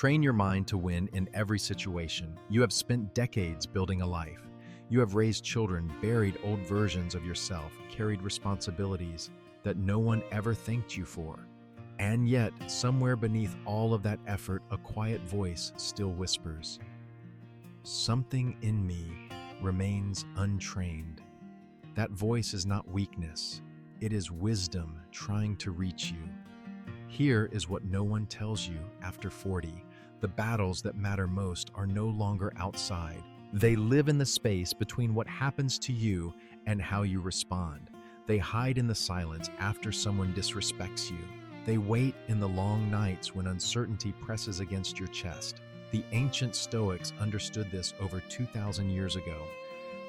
Train your mind to win in every situation. You have spent decades building a life. You have raised children, buried old versions of yourself, carried responsibilities that no one ever thanked you for. And yet, somewhere beneath all of that effort, a quiet voice still whispers, "Something in me remains untrained." That voice is not weakness. It is wisdom trying to reach you. Here is what no one tells you after 40. The battles that matter most are no longer outside. They live in the space between what happens to you and how you respond. They hide in the silence after someone disrespects you. They wait in the long nights when uncertainty presses against your chest. The ancient Stoics understood this over 2,000 years ago.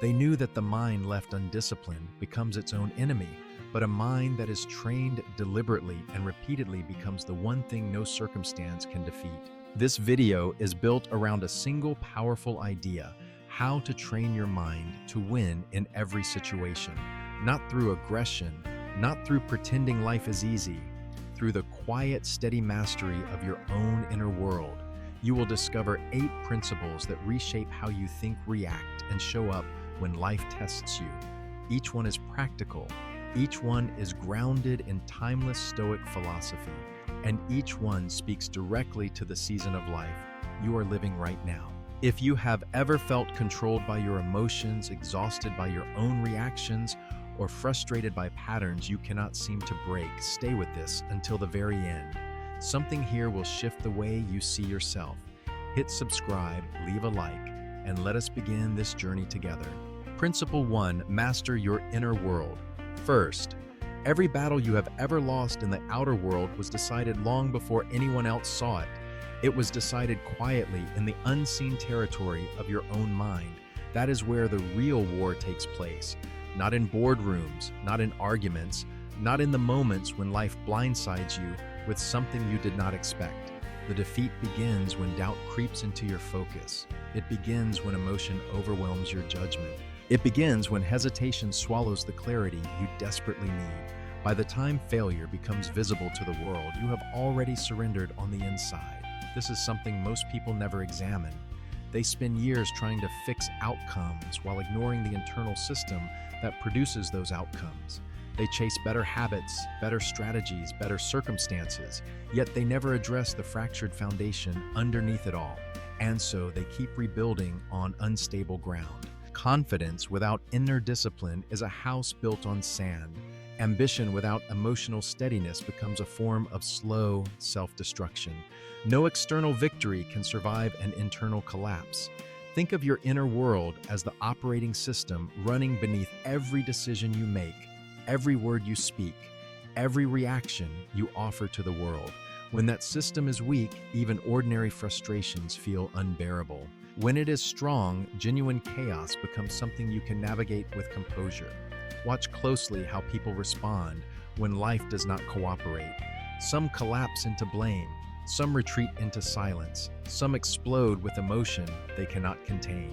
They knew that the mind left undisciplined becomes its own enemy, but a mind that is trained deliberately and repeatedly becomes the one thing no circumstance can defeat. This video is built around a single powerful idea: how to train your mind to win in every situation. Not through aggression, not through pretending life is easy, through the quiet, steady mastery of your own inner world. You will discover 8 principles that reshape how you think, react, and show up when life tests you. Each one is practical. Each one is grounded in timeless Stoic philosophy, and each one speaks directly to the season of life you are living right now. If you have ever felt controlled by your emotions, exhausted by your own reactions, or frustrated by patterns you cannot seem to break, stay with this until the very end. Something here will shift the way you see yourself. Hit subscribe, leave a like, and let us begin this journey together. Principle 1: master your inner world. First, every battle you have ever lost in the outer world was decided long before anyone else saw it. It was decided quietly in the unseen territory of your own mind. That is where the real war takes place. Not in boardrooms, not in arguments, not in the moments when life blindsides you with something you did not expect. The defeat begins when doubt creeps into your focus. It begins when emotion overwhelms your judgment. It begins when hesitation swallows the clarity you desperately need. By the time failure becomes visible to the world, you have already surrendered on the inside. This is something most people never examine. They spend years trying to fix outcomes while ignoring the internal system that produces those outcomes. They chase better habits, better strategies, better circumstances, yet they never address the fractured foundation underneath it all. And so they keep rebuilding on unstable ground. Confidence without inner discipline is a house built on sand. Ambition without emotional steadiness becomes a form of slow self-destruction. No external victory can survive an internal collapse. Think of your inner world as the operating system running beneath every decision you make, every word you speak, every reaction you offer to the world. When that system is weak, even ordinary frustrations feel unbearable. When it is strong, genuine chaos becomes something you can navigate with composure. Watch closely how people respond when life does not cooperate. Some collapse into blame, some retreat into silence, some explode with emotion they cannot contain.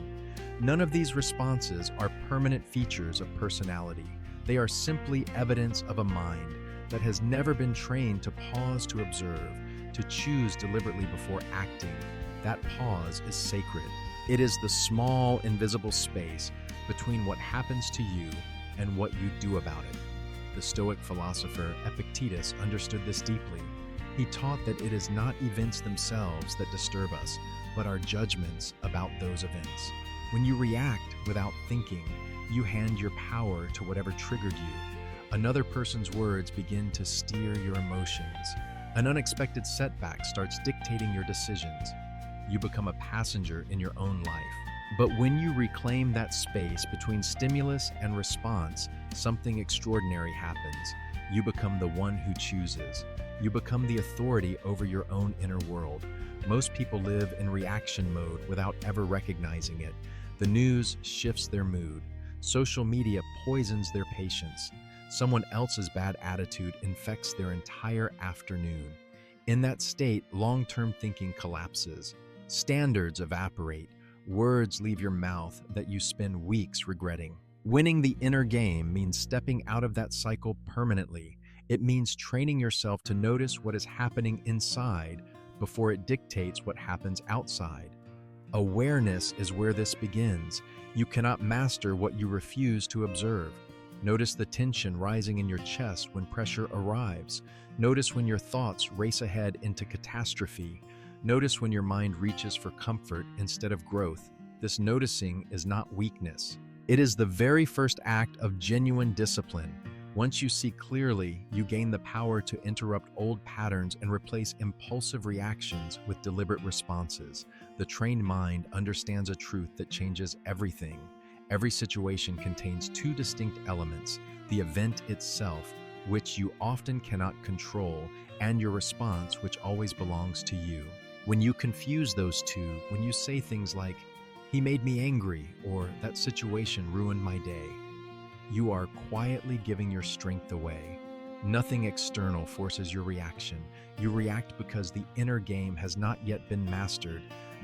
None of these responses are permanent features of personality. They are simply evidence of a mind that has never been trained to pause to observe, to choose deliberately before acting. That pause is sacred. It is the small, invisible space between what happens to you and what you do about it. The Stoic philosopher Epictetus understood this deeply. He taught that it is not events themselves that disturb us, but our judgments about those events. When you react without thinking, you hand your power to whatever triggered you. Another person's words begin to steer your emotions. An unexpected setback starts dictating your decisions. You become a passenger in your own life. But when you reclaim that space between stimulus and response, something extraordinary happens. You become the one who chooses. You become the authority over your own inner world. Most people live in reaction mode without ever recognizing it. The news shifts their mood. Social media poisons their patience. Someone else's bad attitude infects their entire afternoon. In that state, long-term thinking collapses. Standards evaporate. Words leave your mouth that you spend weeks regretting. Winning the inner game means stepping out of that cycle permanently. It means training yourself to notice what is happening inside before it dictates what happens outside. Awareness is where this begins. You cannot master what you refuse to observe. Notice the tension rising in your chest when pressure arrives. Notice when your thoughts race ahead into catastrophe. Notice when your mind reaches for comfort instead of growth. This noticing is not weakness. It is the very first act of genuine discipline. Once you see clearly, you gain the power to interrupt old patterns and replace impulsive reactions with deliberate responses. The trained mind understands a truth that changes everything. Every situation contains two distinct elements: the event itself, which you often cannot control, and your response, which always belongs to you. When you confuse those two, when you say things like, "He made me angry," or "That situation ruined my day," you are quietly giving your strength away. Nothing external forces your reaction. You react because the inner game has not yet been mastered.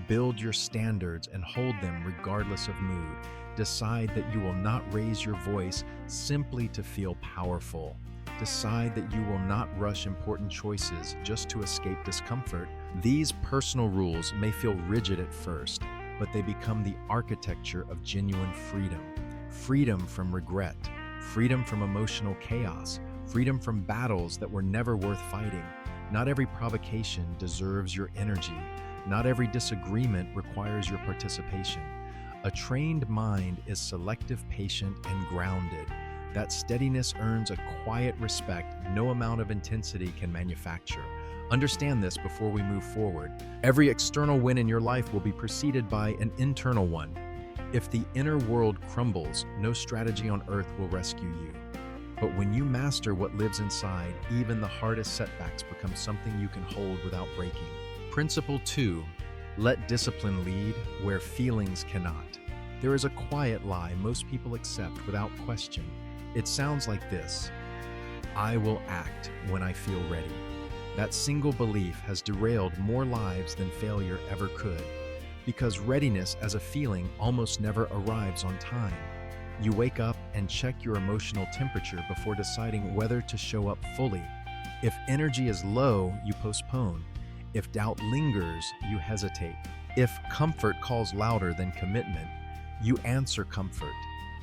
Build your standards and hold them regardless of mood. Decide that you will not raise your voice simply to feel powerful. Decide that you will not rush important choices just to escape discomfort. These personal rules may feel rigid at first, but they become the architecture of genuine freedom. Freedom from regret, freedom from emotional chaos, freedom from battles that were never worth fighting. Not every provocation deserves your energy. Not every disagreement requires your participation. A trained mind is selective, patient, and grounded. That steadiness earns a quiet respect no amount of intensity can manufacture. Understand this before we move forward. Every external win in your life will be preceded by an internal one. If the inner world crumbles, no strategy on earth will rescue you. But when you master what lives inside, even the hardest setbacks become something you can hold without breaking. Principle 2. Let discipline lead where feelings cannot. There is a quiet lie most people accept without question. It sounds like this: I will act when I feel ready. That single belief has derailed more lives than failure ever could. Because readiness as a feeling almost never arrives on time. You wake up and check your emotional temperature before deciding whether to show up fully. If energy is low, you postpone. If doubt lingers, you hesitate. If comfort calls louder than commitment, you answer comfort.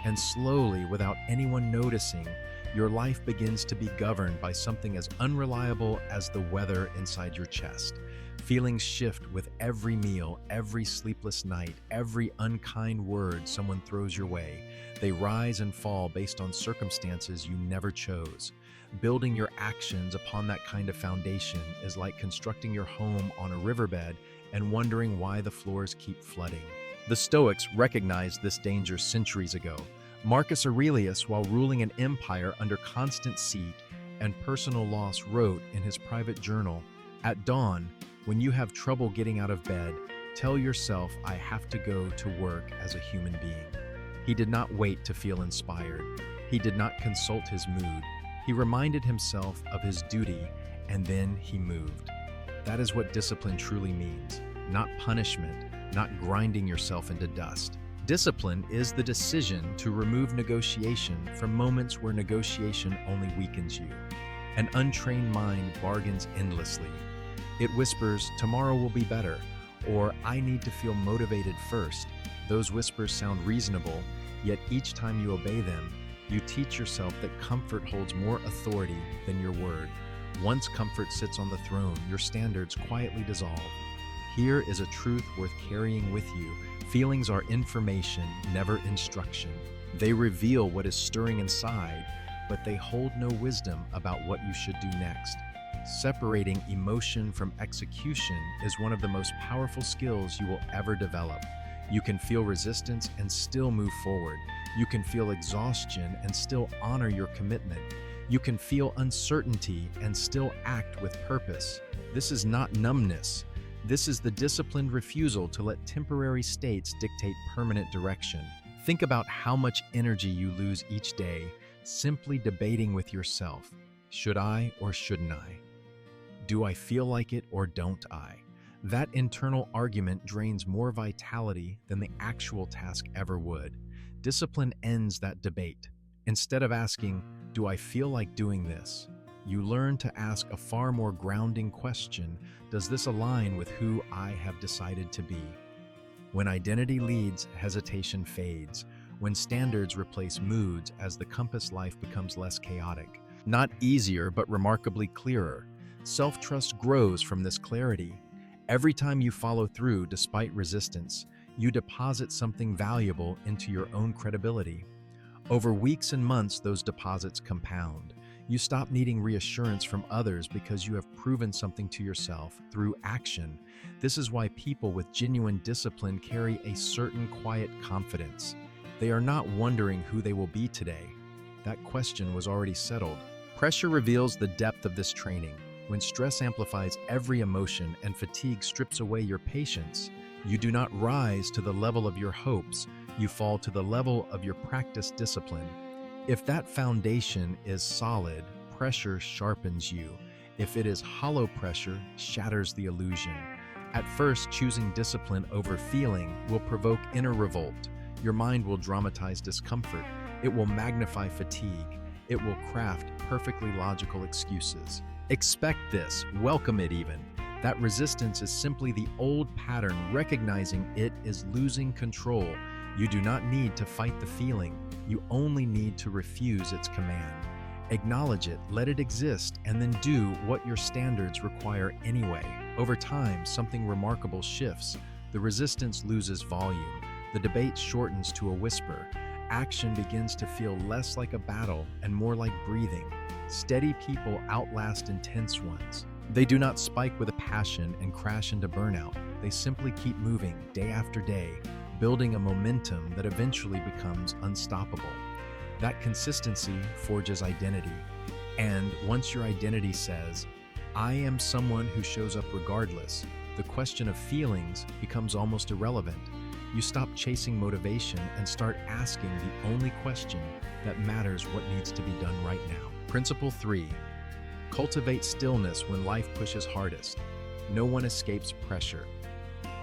And slowly, without anyone noticing, your life begins to be governed by something as unreliable as the weather inside your chest. Feelings shift with every meal, every sleepless night, every unkind word someone throws your way. They rise and fall based on circumstances you never chose. Building your actions upon that kind of foundation is like constructing your home on a riverbed and wondering why the floors keep flooding. The Stoics recognized this danger centuries ago. Marcus Aurelius, while ruling an empire under constant siege and personal loss, wrote in his private journal, "At dawn, when you have trouble getting out of bed, tell yourself, I have to go to work as a human being." He did not wait to feel inspired. He did not consult his mood. He reminded himself of his duty, and then he moved. That is what discipline truly means. Not punishment, not grinding yourself into dust. Discipline is the decision to remove negotiation from moments where negotiation only weakens you. An untrained mind bargains endlessly. It whispers, "Tomorrow will be better," or "I need to feel motivated first." Those whispers sound reasonable, yet each time you obey them, you teach yourself that comfort holds more authority than your word. Once comfort sits on the throne, your standards quietly dissolve. Here is a truth worth carrying with you. Feelings are information, never instruction. They reveal what is stirring inside, but they hold no wisdom about what you should do next. Separating emotion from execution is one of the most powerful skills you will ever develop. You can feel resistance and still move forward. You can feel exhaustion and still honor your commitment. You can feel uncertainty and still act with purpose. This is not numbness. This is the disciplined refusal to let temporary states dictate permanent direction. Think about how much energy you lose each day simply debating with yourself. Should I or shouldn't I? Do I feel like it or don't I? That internal argument drains more vitality than the actual task ever would. Discipline ends that debate. Instead of asking, "Do I feel like doing this?" You learn to ask a far more grounding question: does this align with who I have decided to be? When identity leads, hesitation fades. When standards replace moods as the compass, life becomes less chaotic. Not easier, but remarkably clearer. Self-trust grows from this clarity. Every time you follow through despite resistance, you deposit something valuable into your own credibility. Over weeks and months, those deposits compound. You stop needing reassurance from others because you have proven something to yourself through action. This is why people with genuine discipline carry a certain quiet confidence. They are not wondering who they will be today. That question was already settled. Pressure reveals the depth of this training. When stress amplifies every emotion and fatigue strips away your patience, you do not rise to the level of your hopes, you fall to the level of your practiced discipline. If that foundation is solid, pressure sharpens you. If it is hollow, pressure shatters the illusion. At first, choosing discipline over feeling will provoke inner revolt. Your mind will dramatize discomfort. It will magnify fatigue. It will craft perfectly logical excuses. Expect this, welcome it even. That resistance is simply the old pattern recognizing it is losing control. You do not need to fight the feeling. You only need to refuse its command. Acknowledge it, let it exist, and then do what your standards require anyway. Over time, something remarkable shifts. The resistance loses volume. The debate shortens to a whisper. Action begins to feel less like a battle and more like breathing. Steady people outlast intense ones. They do not spike with a passion and crash into burnout. They simply keep moving day after day, building a momentum that eventually becomes unstoppable. That consistency forges identity. And once your identity says, I am someone who shows up regardless, the question of feelings becomes almost irrelevant. You stop chasing motivation and start asking the only question that matters: what needs to be done right now. Principle 3. Cultivate stillness when life pushes hardest. No one escapes pressure.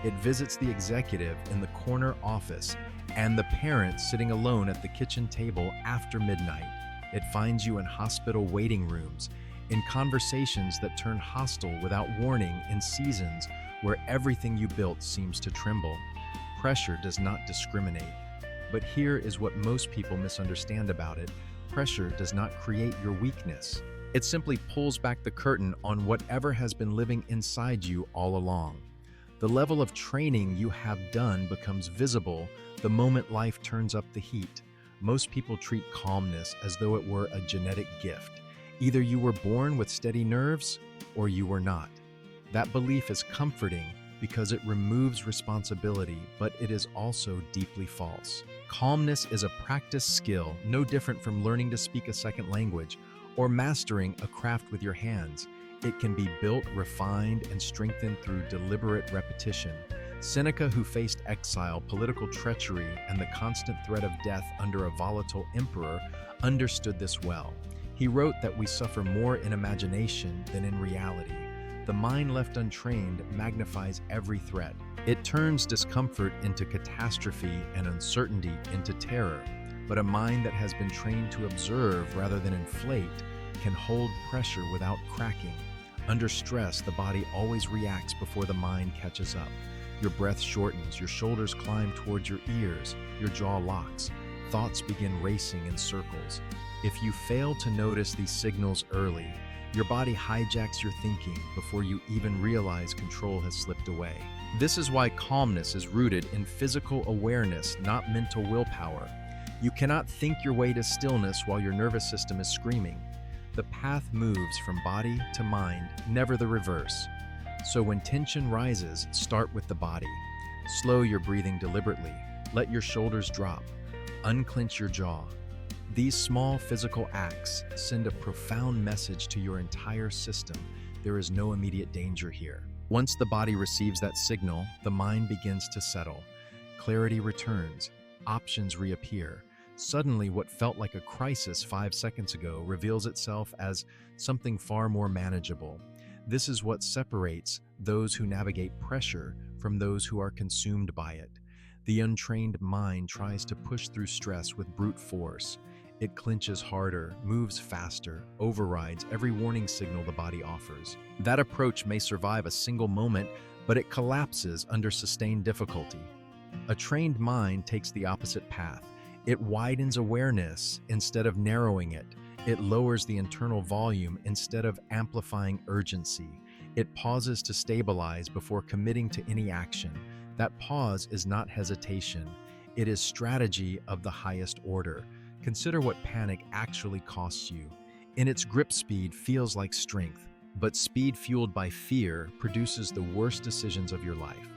It visits the executive in the corner office and the parent sitting alone at the kitchen table after midnight. It finds you in hospital waiting rooms, in conversations that turn hostile without warning, in seasons where everything you built seems to tremble. Pressure does not discriminate. But here is what most people misunderstand about it. Pressure does not create your weakness. It simply pulls back the curtain on whatever has been living inside you all along. The level of training you have done becomes visible the moment life turns up the heat. Most people treat calmness as though it were a genetic gift. Either you were born with steady nerves or you were not. That belief is comforting because it removes responsibility, but it is also deeply false. Calmness is a practiced skill, no different from learning to speak a second language or mastering a craft with your hands. It can be built, refined, and strengthened through deliberate repetition. Seneca, who faced exile, political treachery, and the constant threat of death under a volatile emperor, understood this well. He wrote that we suffer more in imagination than in reality. The mind left untrained magnifies every threat. It turns discomfort into catastrophe and uncertainty into terror. But a mind that has been trained to observe rather than inflate can hold pressure without cracking. Under stress, the body always reacts before the mind catches up. Your breath shortens, your shoulders climb towards your ears, your jaw locks, thoughts begin racing in circles. If you fail to notice these signals early, your body hijacks your thinking before you even realize control has slipped away. This is why calmness is rooted in physical awareness, not mental willpower. You cannot think your way to stillness while your nervous system is screaming. The path moves from body to mind, never the reverse. So when tension rises, start with the body. Slow your breathing deliberately. Let your shoulders drop. Unclench your jaw. These small physical acts send a profound message to your entire system. There is no immediate danger here. Once the body receives that signal, the mind begins to settle. Clarity returns. Options reappear. Suddenly, what felt like a crisis 5 seconds ago reveals itself as something far more manageable. This is what separates those who navigate pressure from those who are consumed by it. The untrained mind tries to push through stress with brute force. It clinches harder, moves faster, overrides every warning signal the body offers. That approach may survive a single moment, but it collapses under sustained difficulty. A trained mind takes the opposite path. It widens awareness instead of narrowing it. It lowers the internal volume instead of amplifying urgency. It pauses to stabilize before committing to any action. That pause is not hesitation. It is strategy of the highest order. Consider what panic actually costs you. In its grip, speed feels like strength, but speed fueled by fear produces the worst decisions of your life.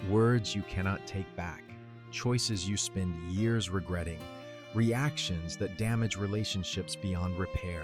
Words you cannot take back, choices you spend years regretting, reactions that damage relationships beyond repair.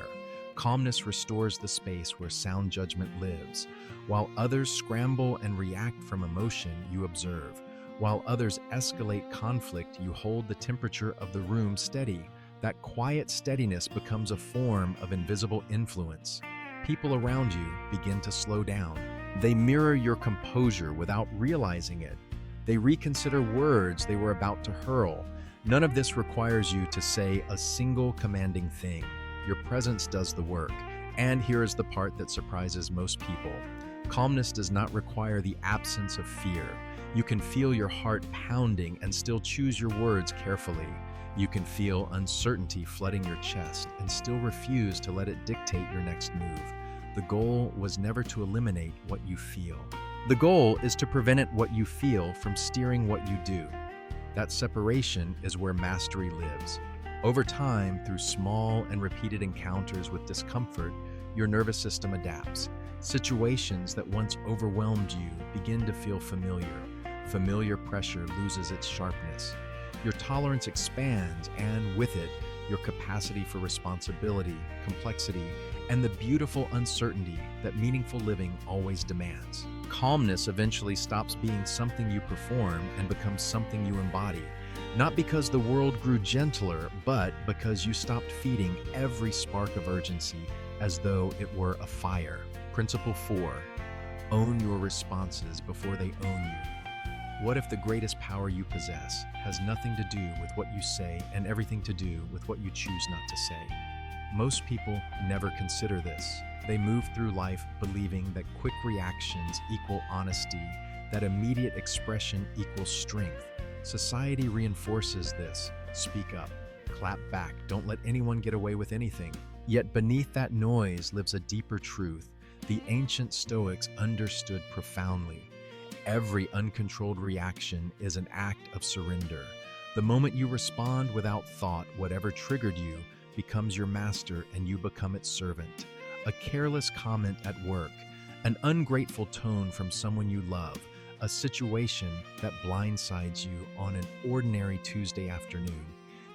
Calmness restores the space where sound judgment lives. While others scramble and react from emotion, you observe. While others escalate conflict, you hold the temperature of the room steady. That quiet steadiness becomes a form of invisible influence. People around you begin to slow down. They mirror your composure without realizing it. They reconsider words they were about to hurl. None of this requires you to say a single commanding thing. Your presence does the work. And here is the part that surprises most people. Calmness does not require the absence of fear. You can feel your heart pounding and still choose your words carefully. You can feel uncertainty flooding your chest and still refuse to let it dictate your next move. The goal was never to eliminate what you feel. The goal is to prevent what you feel from steering what you do. That separation is where mastery lives. Over time, through small and repeated encounters with discomfort, your nervous system adapts. Situations that once overwhelmed you begin to feel familiar. Familiar pressure loses its sharpness. Your tolerance expands, and with it, your capacity for responsibility, complexity, and the beautiful uncertainty that meaningful living always demands. Calmness eventually stops being something you perform and becomes something you embody. Not because the world grew gentler, but because you stopped feeding every spark of urgency as though it were a fire. Principle 4. Own your responses before they own you. What if the greatest power you possess has nothing to do with what you say and everything to do with what you choose not to say? Most people never consider this. They move through life believing that quick reactions equal honesty, that immediate expression equals strength. Society reinforces this. Speak up, clap back, don't let anyone get away with anything. Yet beneath that noise lives a deeper truth the ancient Stoics understood profoundly. Every uncontrolled reaction is an act of surrender. The moment you respond without thought, whatever triggered you becomes your master and you become its servant. A careless comment at work, an ungrateful tone from someone you love, a situation that blindsides you on an ordinary Tuesday afternoon.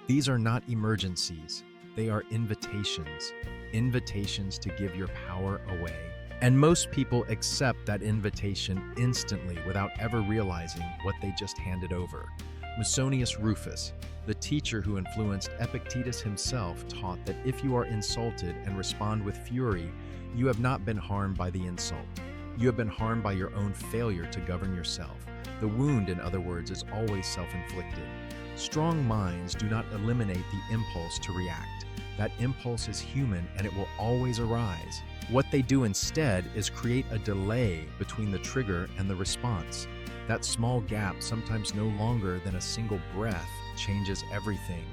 These are not emergencies. They are invitations. Invitations to give your power away. And most people accept that invitation instantly without ever realizing what they just handed over. Musonius Rufus, the teacher who influenced Epictetus himself, taught that if you are insulted and respond with fury, you have not been harmed by the insult. You have been harmed by your own failure to govern yourself. The wound, in other words, is always self-inflicted. Strong minds do not eliminate the impulse to react. That impulse is human and it will always arise. What they do instead is create a delay between the trigger and the response. That small gap, sometimes no longer than a single breath, changes everything.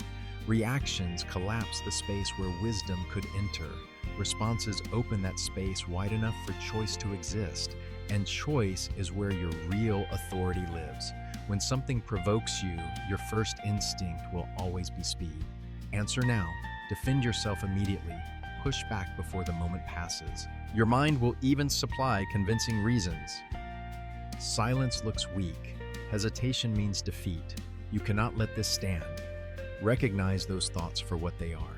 Reactions collapse the space where wisdom could enter. Responses open that space wide enough for choice to exist. And choice is where your real authority lives. When something provokes you, your first instinct will always be speed. Answer now. Defend yourself immediately. Push back before the moment passes. Your mind will even supply convincing reasons. Silence looks weak. Hesitation means defeat. You cannot let this stand. Recognize those thoughts for what they are.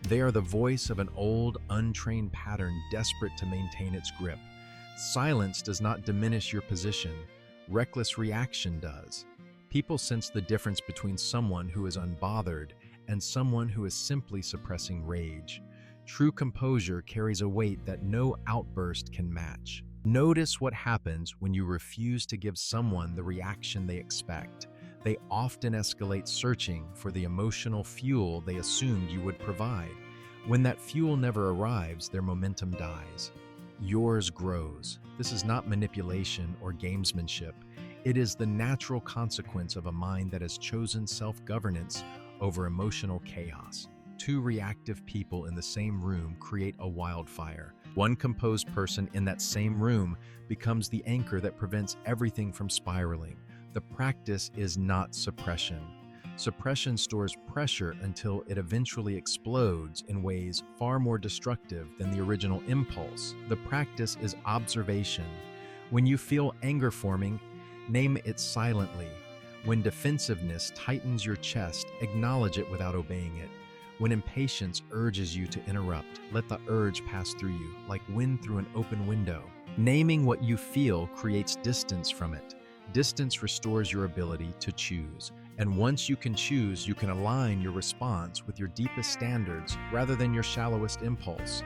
They are the voice of an old, untrained pattern desperate to maintain its grip. Silence does not diminish your position. Reckless reaction does. People sense the difference between someone who is unbothered and someone who is simply suppressing rage. True composure carries a weight that no outburst can match. Notice what happens when you refuse to give someone the reaction they expect. they often escalate searching for the emotional fuel they assumed you would provide. When that fuel never arrives, their momentum dies. Yours grows. This is not manipulation or gamesmanship. It is the natural consequence of a mind that has chosen self-governance over emotional chaos. Two reactive people in the same room create a wildfire. One composed person in that same room becomes the anchor that prevents everything from spiraling. The practice is not suppression. Suppression stores pressure until it eventually explodes in ways far more destructive than the original impulse. The practice is observation. When you feel anger forming, name it silently. When defensiveness tightens your chest, acknowledge it without obeying it. When impatience urges you to interrupt, let the urge pass through you, like wind through an open window. Naming what you feel creates distance from it. Distance restores your ability to choose. And once you can choose, you can align your response with your deepest standards rather than your shallowest impulse.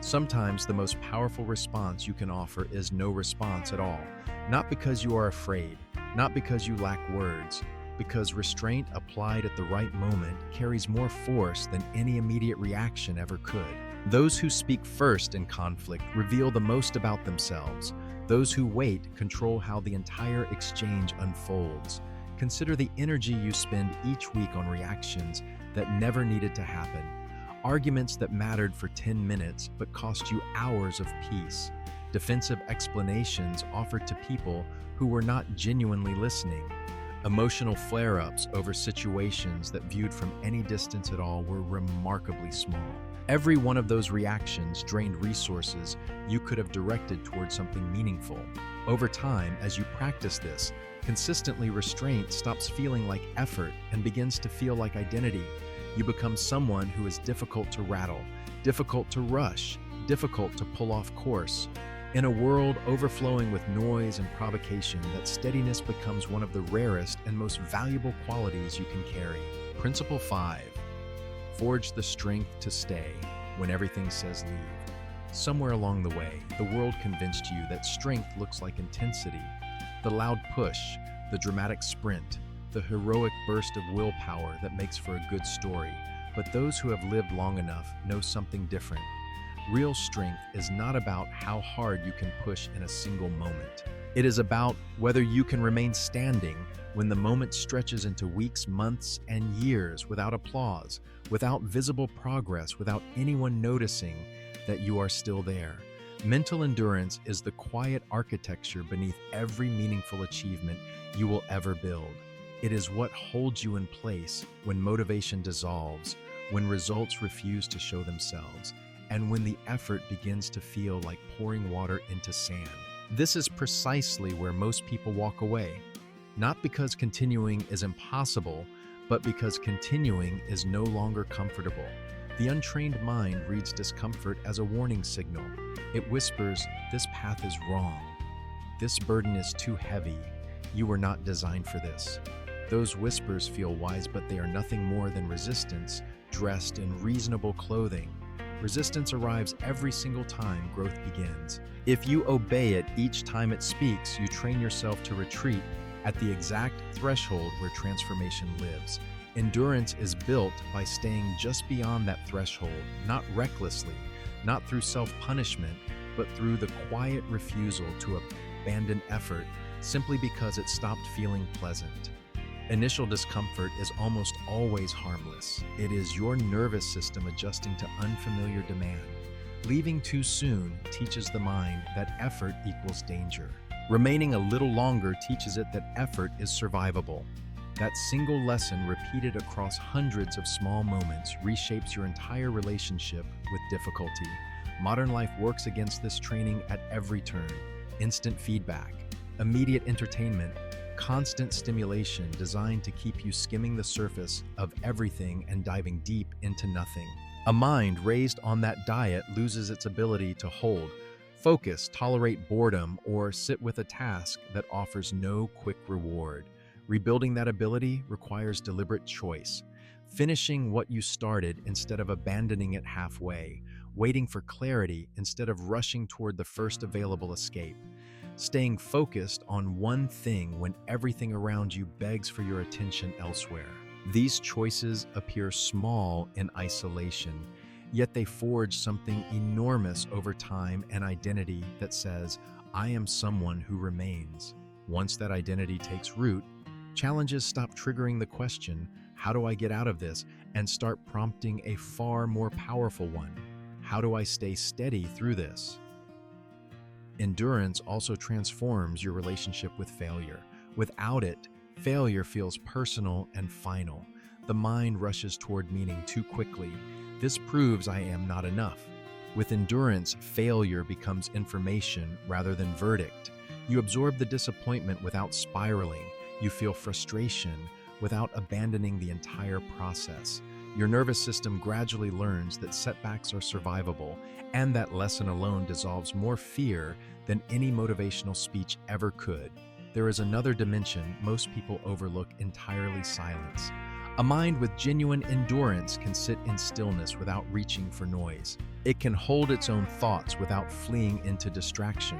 Sometimes the most powerful response you can offer is no response at all. Not because you are afraid, not because you lack words, because restraint applied at the right moment carries more force than any immediate reaction ever could. Those who speak first in conflict reveal the most about themselves. Those who wait control how the entire exchange unfolds. Consider the energy you spend each week on reactions that never needed to happen. Arguments that mattered for 10 minutes but cost you hours of peace. Defensive explanations offered to people who were not genuinely listening. Emotional flare-ups over situations that viewed from any distance at all were remarkably small. Every one of those reactions drained resources you could have directed towards something meaningful. Over time, as you practice this, consistently restraint stops feeling like effort and begins to feel like identity. You become someone who is difficult to rattle, difficult to rush, difficult to pull off course. In a world overflowing with noise and provocation, that steadiness becomes one of the rarest and most valuable qualities you can carry. Principle 5. Forge the strength to stay when everything says leave. Somewhere along the way, the world convinced you that strength looks like intensity. The loud push, the dramatic sprint, the heroic burst of willpower that makes for a good story. But those who have lived long enough know something different. Real strength is not about how hard you can push in a single moment. It is about whether you can remain standing when the moment stretches into weeks, months, and years without applause, without visible progress, without anyone noticing that you are still there. Mental endurance is the quiet architecture beneath every meaningful achievement you will ever build. It is what holds you in place when motivation dissolves, when results refuse to show themselves, and when the effort begins to feel like pouring water into sand. This is precisely where most people walk away, not because continuing is impossible, but because continuing is no longer comfortable. The untrained mind reads discomfort as a warning signal. It whispers, "This path is wrong. This burden is too heavy. You were not designed for this." Those whispers feel wise, but they are nothing more than resistance dressed in reasonable clothing. Resistance arrives every single time growth begins. If you obey it each time it speaks, you train yourself to retreat at the exact threshold where transformation lives. Endurance is built by staying just beyond that threshold, not recklessly, not through self-punishment, but through the quiet refusal to abandon effort simply because it stopped feeling pleasant. Initial discomfort is almost always harmless. It is your nervous system adjusting to unfamiliar demand. Leaving too soon teaches the mind that effort equals danger. Remaining a little longer teaches it that effort is survivable. That single lesson repeated across hundreds of small moments reshapes your entire relationship with difficulty. Modern life works against this training at every turn. Instant feedback, immediate entertainment, constant stimulation designed to keep you skimming the surface of everything and diving deep into nothing. A mind raised on that diet loses its ability to hold, focus, tolerate boredom, or sit with a task that offers no quick reward. Rebuilding that ability requires deliberate choice. Finishing what you started instead of abandoning it halfway. Waiting for clarity instead of rushing toward the first available escape. staying focused on one thing when everything around you begs for your attention elsewhere. These choices appear small in isolation, yet they forge something enormous over time, an identity that says, I am someone who remains. Once that identity takes root, challenges stop triggering the question, how do I get out of this, and start prompting a far more powerful one. How do I stay steady through this? Endurance also transforms your relationship with failure. Without it, failure feels personal and final. The mind rushes toward meaning too quickly. This proves I am not enough. With endurance, failure becomes information rather than verdict. You absorb the disappointment without spiraling. You feel frustration without abandoning the entire process. Your nervous system gradually learns that setbacks are survivable, and that lesson alone dissolves more fear than any motivational speech ever could. There is another dimension most people overlook entirely: silence. A mind with genuine endurance can sit in stillness without reaching for noise. It can hold its own thoughts without fleeing into distraction.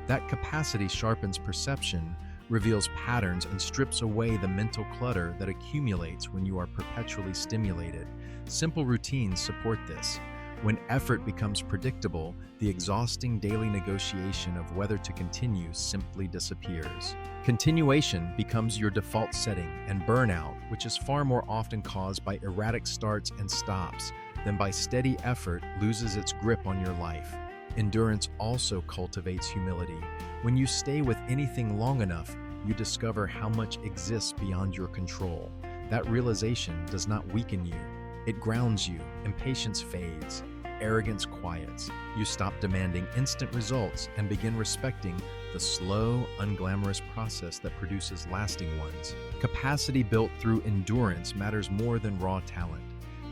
That capacity sharpens perception, reveals patterns, and strips away the mental clutter that accumulates when you are perpetually stimulated. Simple routines support this. When effort becomes predictable, the exhausting daily negotiation of whether to continue simply disappears. Continuation becomes your default setting, and burnout, which is far more often caused by erratic starts and stops than by steady effort, loses its grip on your life. Endurance also cultivates humility. When you stay with anything long enough, you discover how much exists beyond your control. That realization does not weaken you. It grounds you. Impatience fades. Arrogance quiets. You stop demanding instant results and begin respecting the slow, unglamorous process that produces lasting ones. Capacity built through endurance matters more than raw talent.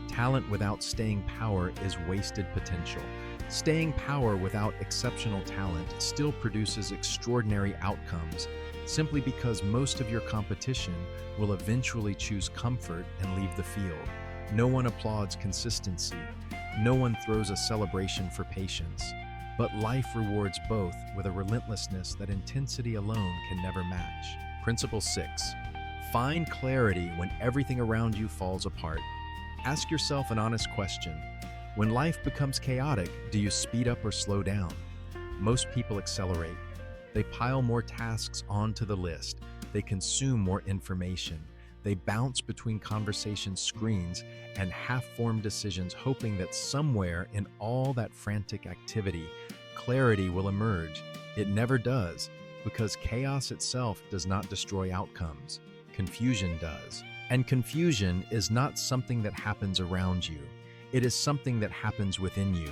Talent without staying power is wasted potential. Staying power without exceptional talent still produces extraordinary outcomes, simply because most of your competition will eventually choose comfort and leave the field. No one applauds consistency. No one throws a celebration for patience. But life rewards both with a relentlessness that intensity alone can never match. Principle 6. Find clarity when everything around you falls apart. Ask yourself an honest question. When life becomes chaotic, do you speed up or slow down? Most people accelerate. They pile more tasks onto the list. They consume more information. They bounce between conversation screens and half-formed decisions, hoping that somewhere in all that frantic activity, clarity will emerge. It never does, because chaos itself does not destroy outcomes. Confusion does. And confusion is not something that happens around you. It is something that happens within you.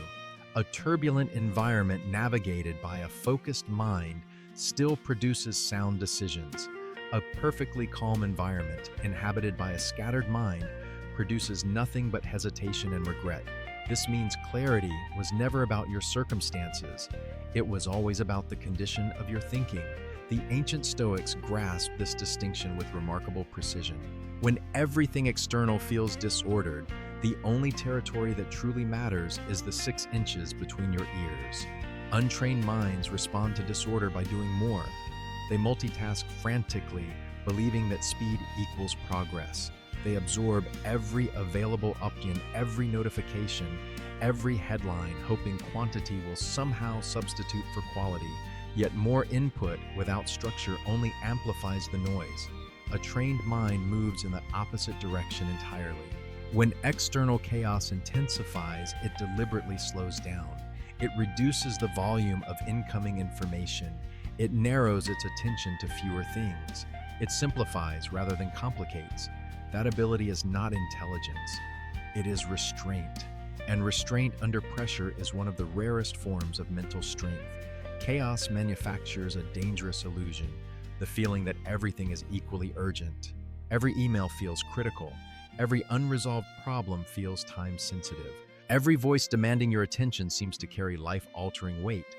A turbulent environment navigated by a focused mind still produces sound decisions. A perfectly calm environment inhabited by a scattered mind produces nothing but hesitation and regret. This means clarity was never about your circumstances. It was always about the condition of your thinking. The ancient Stoics grasped this distinction with remarkable precision. When everything external feels disordered, the only territory that truly matters is the 6 inches between your ears. Untrained minds respond to disorder by doing more. They multitask frantically, believing that speed equals progress. They absorb every available option, every notification, every headline, hoping quantity will somehow substitute for quality. Yet more input without structure only amplifies the noise. A trained mind moves in the opposite direction entirely. When external chaos intensifies, it deliberately slows down. It reduces the volume of incoming information. It narrows its attention to fewer things. It simplifies rather than complicates. That ability is not intelligence. It is restraint. And restraint under pressure is one of the rarest forms of mental strength. Chaos manufactures a dangerous illusion, the feeling that everything is equally urgent. Every email feels critical. Every unresolved problem feels time-sensitive. Every voice demanding your attention seems to carry life-altering weight.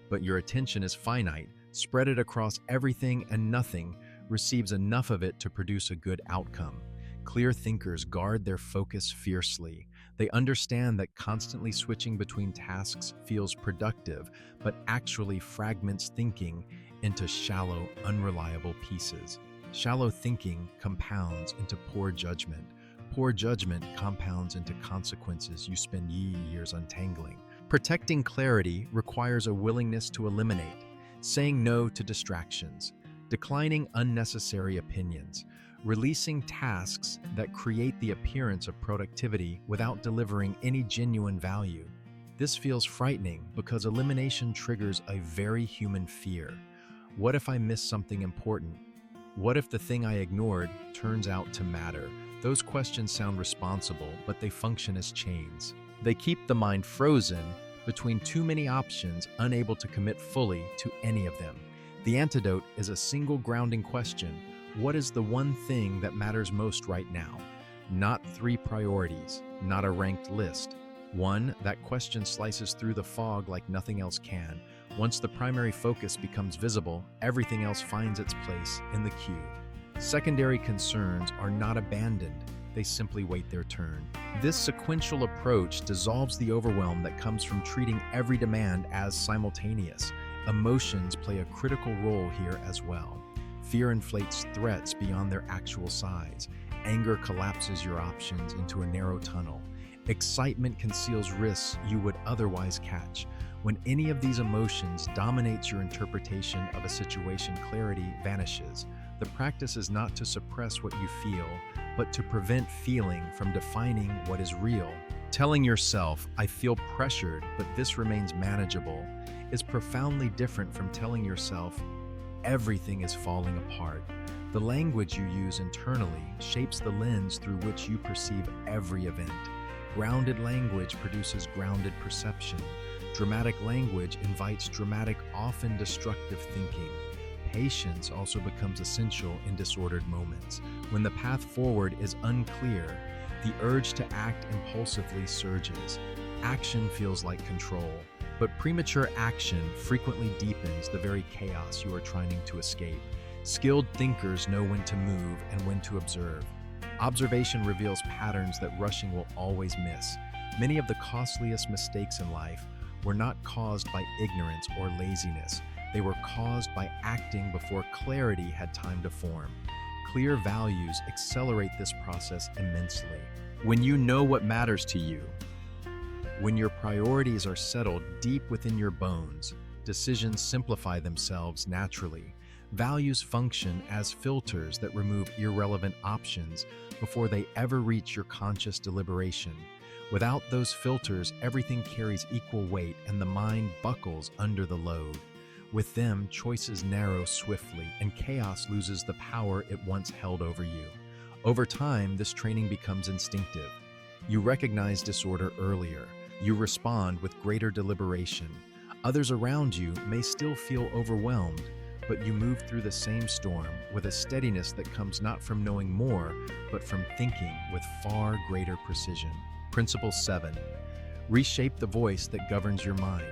But your attention is finite. Spread it across everything, and nothing receives enough of it to produce a good outcome. Clear thinkers guard their focus fiercely. They understand that constantly switching between tasks feels productive, but actually fragments thinking into shallow, unreliable pieces. Shallow thinking compounds into poor judgment. Poor judgment compounds into consequences you spend years untangling. Protecting clarity requires a willingness to eliminate, saying no to distractions, declining unnecessary opinions, releasing tasks that create the appearance of productivity without delivering any genuine value. This feels frightening because elimination triggers a very human fear. What if I miss something important? What if the thing I ignored turns out to matter? Those questions sound responsible, but they function as chains. They keep the mind frozen between too many options, unable to commit fully to any of them. The antidote is a single grounding question. What is the one thing that matters most right now? Not three priorities, not a ranked list. One, that question slices through the fog like nothing else can. Once the primary focus becomes visible, everything else finds its place in the queue. Secondary concerns are not abandoned, they simply wait their turn. This sequential approach dissolves the overwhelm that comes from treating every demand as simultaneous. Emotions play a critical role here as well. Fear inflates threats beyond their actual size. Anger collapses your options into a narrow tunnel. Excitement conceals risks you would otherwise catch. When any of these emotions dominates your interpretation of a situation, clarity vanishes. The practice is not to suppress what you feel, but to prevent feeling from defining what is real. Telling yourself, I feel pressured, but this remains manageable, is profoundly different from telling yourself, everything is falling apart. The language you use internally shapes the lens through which you perceive every event. Grounded language produces grounded perception. Dramatic language invites dramatic, often destructive thinking. Patience also becomes essential in disordered moments. When the path forward is unclear, the urge to act impulsively surges. Action feels like control, but premature action frequently deepens the very chaos you are trying to escape. Skilled thinkers know when to move and when to observe. Observation reveals patterns that rushing will always miss. Many of the costliest mistakes in life were not caused by ignorance or laziness. They were caused by acting before clarity had time to form. Clear values accelerate this process immensely. When you know what matters to you, when your priorities are settled deep within your bones, decisions simplify themselves naturally. Values function as filters that remove irrelevant options before they ever reach your conscious deliberation. Without those filters, everything carries equal weight and the mind buckles under the load. With them, choices narrow swiftly and chaos loses the power it once held over you. Over time, this training becomes instinctive. You recognize disorder earlier. You respond with greater deliberation. Others around you may still feel overwhelmed, but you move through the same storm with a steadiness that comes not from knowing more, but from thinking with far greater precision. Principle 7. Reshape the voice that governs your mind.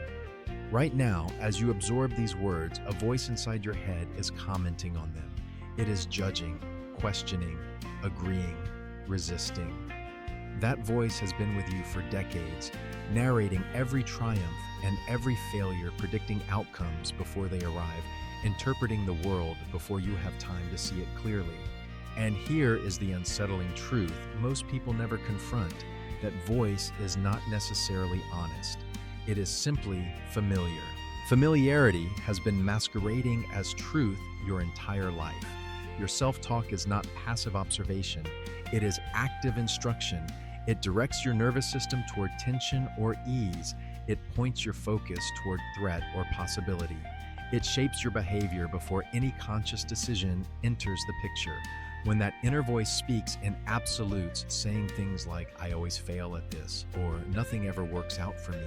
Right now, as you absorb these words, a voice inside your head is commenting on them. It is judging, questioning, agreeing, resisting. That voice has been with you for decades, narrating every triumph and every failure, predicting outcomes before they arrive, interpreting the world before you have time to see it clearly. And here is the unsettling truth most people never confront: that voice is not necessarily honest. It is simply familiar. Familiarity has been masquerading as truth your entire life. Your self-talk is not passive observation. It is active instruction. It directs your nervous system toward tension or ease. It points your focus toward threat or possibility. It shapes your behavior before any conscious decision enters the picture. When that inner voice speaks in absolutes, saying things like, I always fail at this, or nothing ever works out for me,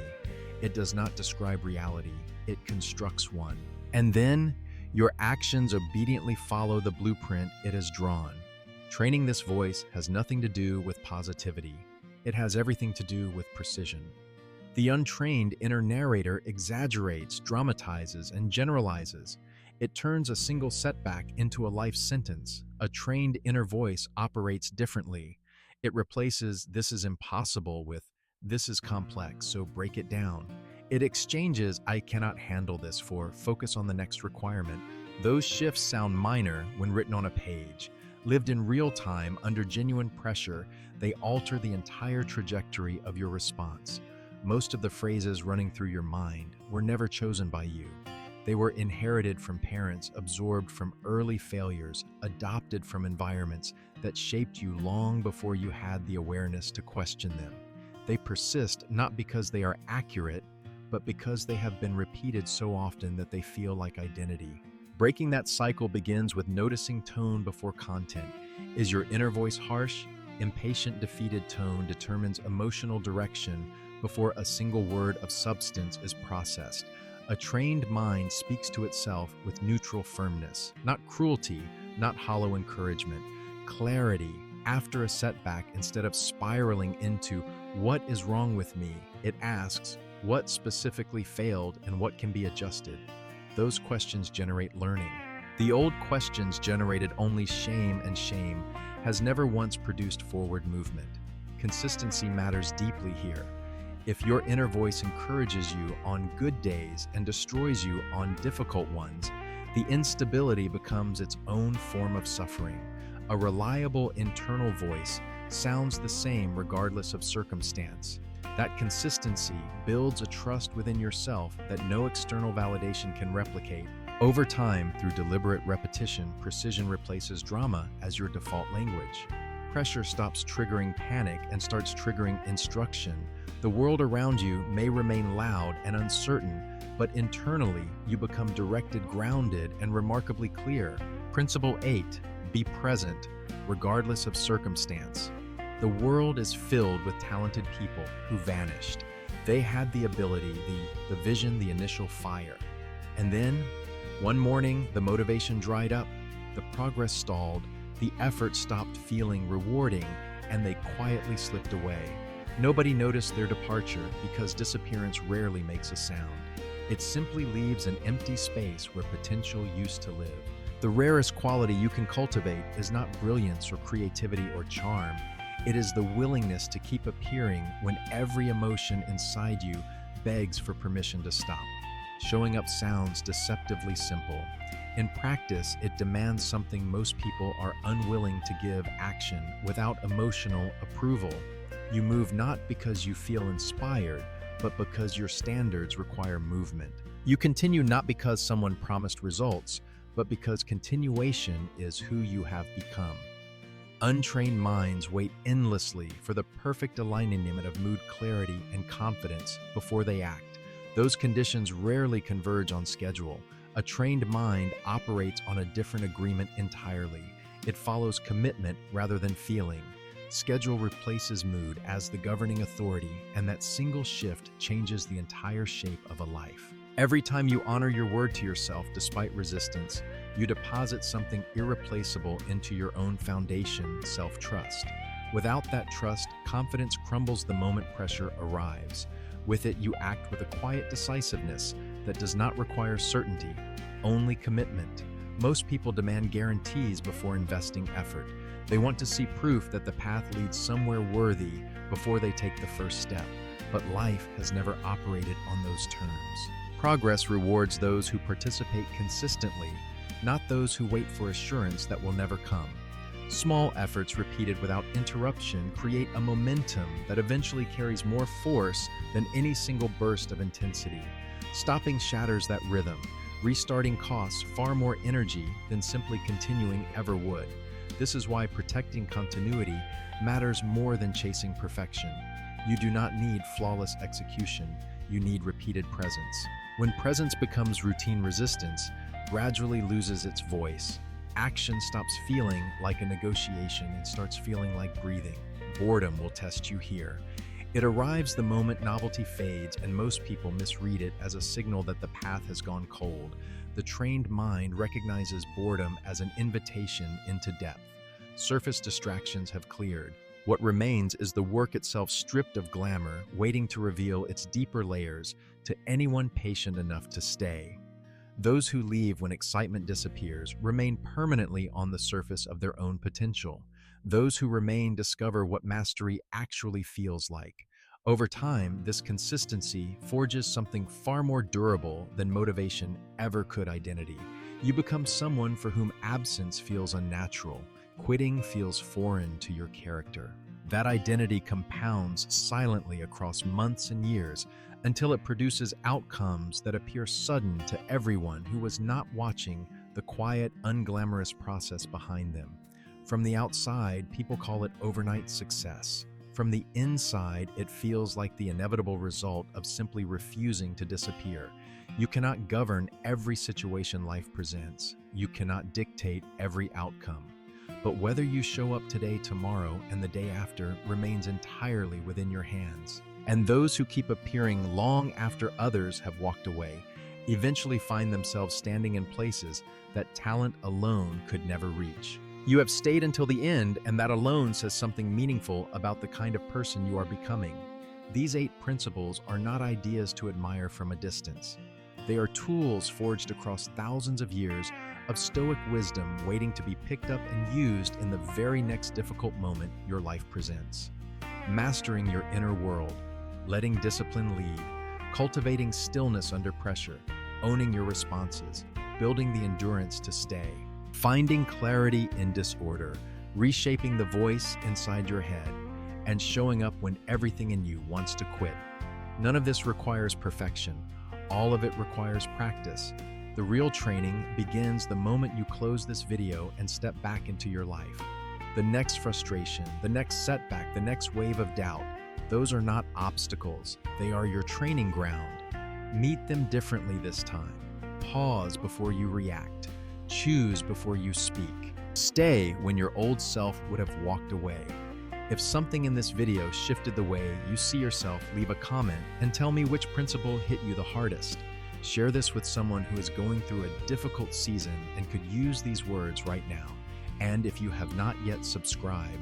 it does not describe reality, it constructs one. And then, your actions obediently follow the blueprint it has drawn. Training this voice has nothing to do with positivity. It has everything to do with precision. The untrained inner narrator exaggerates, dramatizes, and generalizes. It turns a single setback into a life sentence. A trained inner voice operates differently. It replaces "this is impossible" with "this is complex, so break it down." It exchanges "I cannot handle this" for "focus on the next requirement." Those shifts sound minor when written on a page. Lived in real time under genuine pressure, they alter the entire trajectory of your response. Most of the phrases running through your mind were never chosen by you. They were inherited from parents, absorbed from early failures, adopted from environments that shaped you long before you had the awareness to question them. They persist not because they are accurate, but because they have been repeated so often that they feel like identity. Breaking that cycle begins with noticing tone before content. Is your inner voice harsh? Impatient, defeated tone determines emotional direction before a single word of substance is processed. A trained mind speaks to itself with neutral firmness, not cruelty, not hollow encouragement. Clarity after a setback. Instead of spiraling into "what is wrong with me?" it asks, "what specifically failed and what can be adjusted?" Those questions generate learning. The old questions generated only shame, and shame has never once produced forward movement. Consistency matters deeply here. If your inner voice encourages you on good days and destroys you on difficult ones, the instability becomes its own form of suffering. A reliable internal voice sounds the same regardless of circumstance. That consistency builds a trust within yourself that no external validation can replicate. Over time, through deliberate repetition, precision replaces drama as your default language. Pressure stops triggering panic and starts triggering instruction. The world around you may remain loud and uncertain, but internally you become directed, grounded, and remarkably clear. Principle 8: be present, regardless of circumstance. The world is filled with talented people who vanished. They had the ability, the vision, the initial fire. And then, one morning, the motivation dried up, the progress stalled, the effort stopped feeling rewarding, and they quietly slipped away. Nobody noticed their departure because disappearance rarely makes a sound. It simply leaves an empty space where potential used to live. The rarest quality you can cultivate is not brilliance or creativity or charm. It is the willingness to keep appearing when every emotion inside you begs for permission to stop. Showing up sounds deceptively simple. In practice, it demands something most people are unwilling to give: action without emotional approval. You move not because you feel inspired, but because your standards require movement. You continue not because someone promised results, but because continuation is who you have become. Untrained minds wait endlessly for the perfect alignment of mood, clarity, and confidence before they act. Those conditions rarely converge on schedule. A trained mind operates on a different agreement entirely. It follows commitment rather than feeling. Schedule replaces mood as the governing authority, and that single shift changes the entire shape of a life. Every time you honor your word to yourself despite resistance, you deposit something irreplaceable into your own foundation: self-trust. Without that trust, confidence crumbles the moment pressure arrives. With it, you act with a quiet decisiveness that does not require certainty, only commitment. Most people demand guarantees before investing effort. They want to see proof that the path leads somewhere worthy before they take the first step. But life has never operated on those terms. Progress rewards those who participate consistently, not those who wait for assurance that will never come. Small efforts repeated without interruption create a momentum that eventually carries more force than any single burst of intensity. Stopping shatters that rhythm. Restarting costs far more energy than simply continuing ever would. This is why protecting continuity matters more than chasing perfection. You do not need flawless execution, you need repeated presence. When presence becomes routine, resistance gradually loses its voice. Action stops feeling like a negotiation and starts feeling like breathing. Boredom will test you here. It arrives the moment novelty fades, and most people misread it as a signal that the path has gone cold. The trained mind recognizes boredom as an invitation into depth. Surface distractions have cleared. What remains is the work itself, stripped of glamour, waiting to reveal its deeper layers to anyone patient enough to stay. Those who leave when excitement disappears remain permanently on the surface of their own potential. Those who remain discover what mastery actually feels like. Over time, this consistency forges something far more durable than motivation ever could: identity. You become someone for whom absence feels unnatural. Quitting feels foreign to your character. That identity compounds silently across months and years until it produces outcomes that appear sudden to everyone who was not watching the quiet, unglamorous process behind them. From the outside, people call it overnight success. From the inside, it feels like the inevitable result of simply refusing to disappear. You cannot govern every situation life presents. You cannot dictate every outcome. But whether you show up today, tomorrow, and the day after remains entirely within your hands. And those who keep appearing long after others have walked away eventually find themselves standing in places that talent alone could never reach. You have stayed until the end, and that alone says something meaningful about the kind of person you are becoming. These 8 principles are not ideas to admire from a distance. They are tools forged across thousands of years of Stoic wisdom waiting to be picked up and used in the very next difficult moment your life presents. Mastering your inner world, letting discipline lead, cultivating stillness under pressure, owning your responses, building the endurance to stay, finding clarity in disorder, reshaping the voice inside your head, and showing up when everything in you wants to quit. None of this requires perfection. All of it requires practice. The real training begins the moment you close this video and step back into your life. The next frustration, the next setback, the next wave of doubt, those are not obstacles. They are your training ground. Meet them differently this time. Pause before you react. Choose before you speak. Stay when your old self would have walked away. If something in this video shifted the way you see yourself, leave a comment and tell me which principle hit you the hardest. Share this with someone who is going through a difficult season and could use these words right now. And if you have not yet subscribed,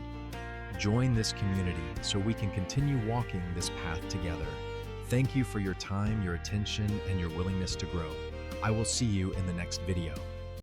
join this community so we can continue walking this path together. Thank you for your time, your attention, and your willingness to grow. I will see you in the next video.